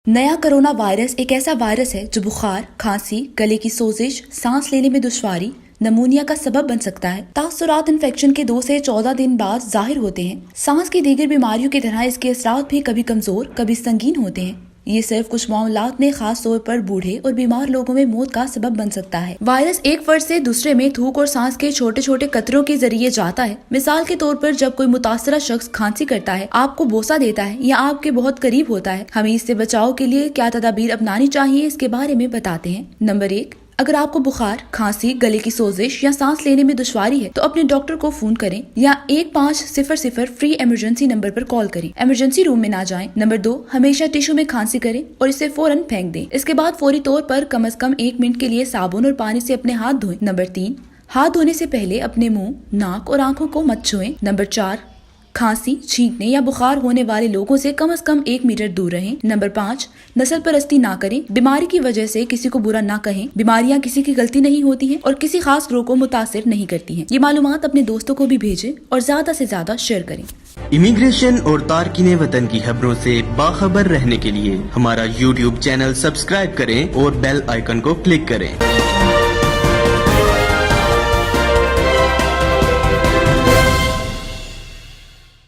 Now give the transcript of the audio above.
नया corona virus एक ऐसा वायरस है जो बुखार, खांसी, गले की सोजिश, सांस लेने में दुश्वारी, नमूनिया का सबब बन सकता है। तासुरात इन्फेक्शन के 2 से 14 दिन बाद जाहिर होते हैं। सांस की दीगर बीमारियों की तरह इसके असरात भी कभी कमजोर, कभी संगीन होते हैं। ये सिर्फ कुछ मामलात में खास तौर पर बूढ़े और बीमार लोगों में मौत का सबब बन सकता है। वायरस एक फर्द से दूसरे में थूक और सांस के छोटे छोटे कतरों के जरिए जाता है। मिसाल के तौर पर जब कोई मुतासरा शख्स खांसी करता है, आपको बोसा देता है या आपके बहुत करीब होता है, हमें इससे बचाव के लिए क्या तदाबीर अपनानी चाहिए इसके बारे में बताते हैं। नंबर 1, अगर आपको बुखार, खांसी, गले की सोजिश या सांस लेने में दुश्वारी है तो अपने डॉक्टर को फोन करें या 1500 फ्री इमरजेंसी नंबर पर कॉल करें। इमरजेंसी रूम में ना जाएं। नंबर 2, हमेशा टिश्यू में खांसी करें और इसे फौरन फेंक दें। इसके बाद फौरी तौर पर कम से कम 1 मिनट के लिए साबुन और पानी से अपने हाथ धोएं। नंबर 3, हाथ धोने से पहले अपने मुंह, नाक और आंखों को मत छुएं। नंबर 4, खांसी, छींकने या बुखार होने वाले लोगों से कम 1 मीटर दूर रहें। नंबर 5, नस्ल परस्ती ना करें। बीमारी की वजह से किसी को बुरा ना कहें। बीमारियां किसी की गलती नहीं होती हैं और किसी खास ग्रुप को मुतासिर नहीं करती हैं। ये मालूमात अपने दोस्तों को भी भेजें और ज्यादा से ज्यादा शेयर करें। इमिग्रेशन और तारकीने वतन की खबरों से बाखबर रहने के लिए हमारा YouTube चैनल सब्सक्राइब करें और बेल आइकन को क्लिक करें।